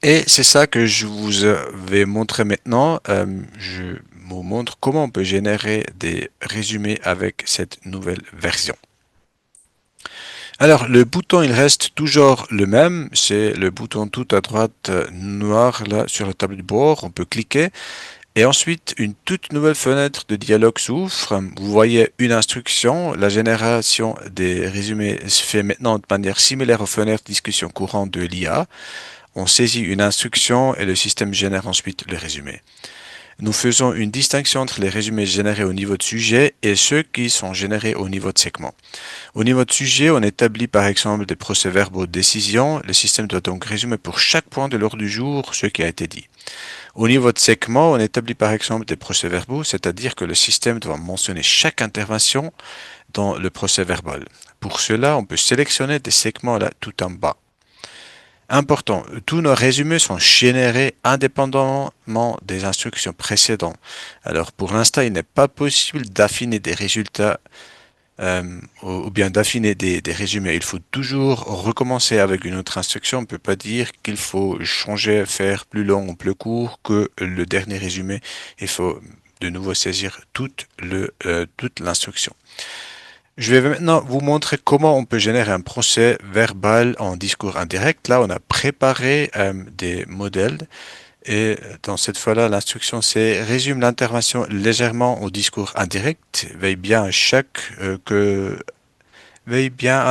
Et c'est ça que je vous vais montrer maintenant. Je vous montre comment on peut générer des résumés avec cette nouvelle version. Alors, le bouton, il reste toujours le même. C'est le bouton tout à droite noir là sur le tableau de bord. On peut cliquer. Et ensuite, une toute nouvelle fenêtre de dialogue s'ouvre. Vous voyez une instruction. La génération des résumés se fait maintenant de manière similaire aux fenêtres de discussion courantes de l'IA. On saisit une instruction et le système génère ensuite le résumé. Nous faisons une distinction entre les résumés générés au niveau de sujet et ceux qui sont générés au niveau de segment. Au niveau de sujet, on établit par exemple des procès-verbaux de décision. Le système doit donc résumer pour chaque point de l'ordre du jour ce qui a été dit. Au niveau de segment, on établit par exemple des procès-verbaux, c'est-à-dire que le système doit mentionner chaque intervention dans le procès-verbal. Pour cela, on peut sélectionner des segments là tout en bas. Important, tous nos résumés sont générés indépendamment des instructions précédentes. Alors pour l'instant, il n'est pas possible d'affiner des résultats ou bien d'affiner des résumés. Il faut toujours recommencer avec une autre instruction. On ne peut pas dire qu'il faut changer, faire plus long ou plus court que le dernier résumé. Il faut de nouveau saisir toute l'instruction. Je vais maintenant vous montrer comment on peut générer un procès verbal en discours indirect. Là, on a préparé des modèles et dans cette fois-là, l'instruction c'est résume l'intervention légèrement au discours indirect. Veille bien à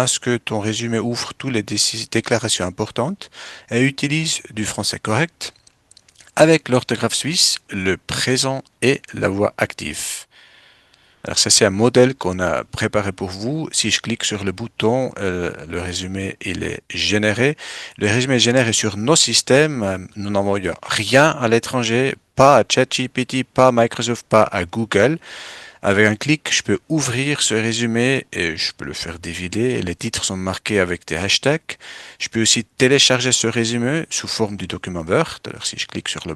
ce que ton résumé ouvre toutes les déclarations importantes et utilise du français correct avec l'orthographe suisse, le présent et la voix active. Alors ça c'est un modèle qu'on a préparé pour vous. Si je clique sur le bouton, le résumé il est généré. Le résumé est généré sur nos systèmes. Nous n'envoyons rien à l'étranger, pas à ChatGPT, pas à Microsoft, pas à Google. Avec un clic, je peux ouvrir ce résumé et je peux le faire défiler. Les titres sont marqués avec des hashtags. Je peux aussi télécharger ce résumé sous forme du document Word. Alors si je clique sur le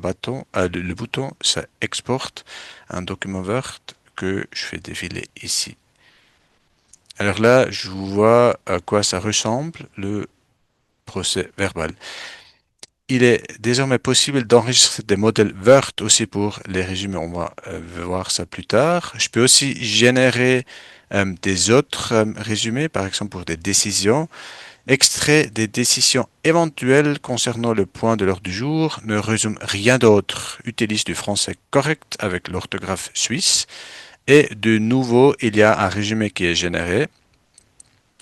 bouton, ça exporte un document Word que je fais défiler ici. Alors là, je vous vois à quoi ça ressemble, le procès verbal. Il est désormais possible d'enregistrer des modèles Word aussi pour les résumés. On va voir ça plus tard. Je peux aussi générer des autres résumés, par exemple pour des décisions. Extrait des décisions éventuelles concernant le point de l'ordre du jour, ne résume rien d'autre. Utilise du français correct avec l'orthographe suisse. Et de nouveau, il y a un résumé qui est généré.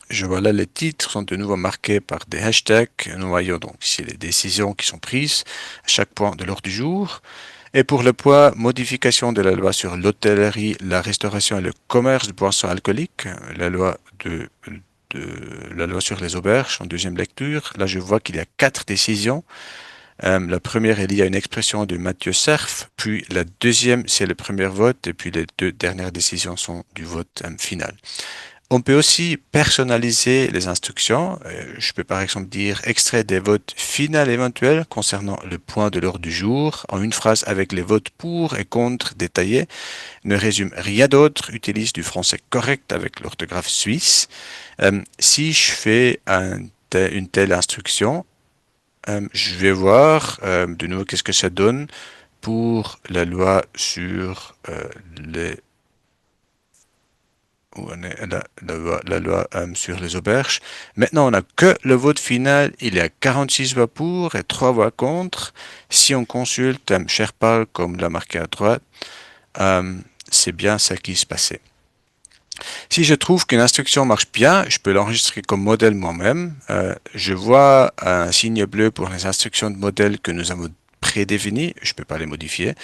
Je vois là, les titres sont de nouveau marqués par des hashtags. Nous voyons donc ici les décisions qui sont prises à chaque point de l'ordre du jour. Et pour le point, modification de la loi sur l'hôtellerie, la restauration et le commerce de boissons alcooliques, la loi la loi sur les auberges en deuxième lecture. Là, je vois qu'il y a 4 décisions. La première est liée à une expression de Mathieu Serf, puis la deuxième, c'est le premier vote, et puis les 2 dernières décisions sont du vote final. On peut aussi personnaliser les instructions. Je peux par exemple dire extrait des votes finaux éventuels concernant le point de l'ordre du jour en une phrase avec les votes pour et contre détaillés. Ne résume rien d'autre, utilise du français correct avec l'orthographe suisse. Si je fais une telle instruction, je vais voir de nouveau qu'est-ce que ça donne pour la loi sur les où on est la loi sur les auberges. Maintenant, on n'a que le vote final. Il y a 46 voix pour et 3 voix contre. Si on consulte Sherpa, comme l'a marqué à droite, c'est bien ça qui se passait. Si je trouve qu'une instruction marche bien, je peux l'enregistrer comme modèle moi-même. Je vois un signe bleu pour les instructions de modèle que nous avons prédéfinies. Je ne peux pas les modifier.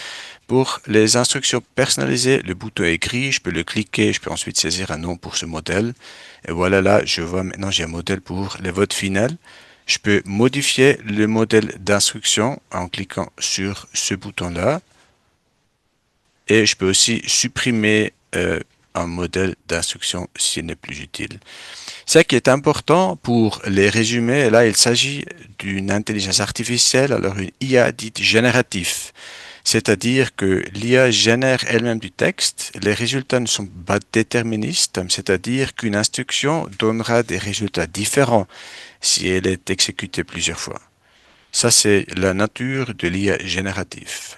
Pour les instructions personnalisées, le bouton est gris. Je peux le cliquer. Je peux ensuite saisir un nom pour ce modèle. Et voilà, là, je vois maintenant j'ai un modèle pour les votes finales. Je peux modifier le modèle d'instruction en cliquant sur ce bouton-là. Et je peux aussi supprimer un modèle d'instruction s'il n'est plus utile. Ce qui est important pour les résumés, là, il s'agit d'une intelligence artificielle, alors une IA dite générative. C'est-à-dire que l'IA génère elle-même du texte. Les résultats ne sont pas déterministes, c'est-à-dire qu'une instruction donnera des résultats différents si elle est exécutée plusieurs fois. Ça, c'est la nature de l'IA générative.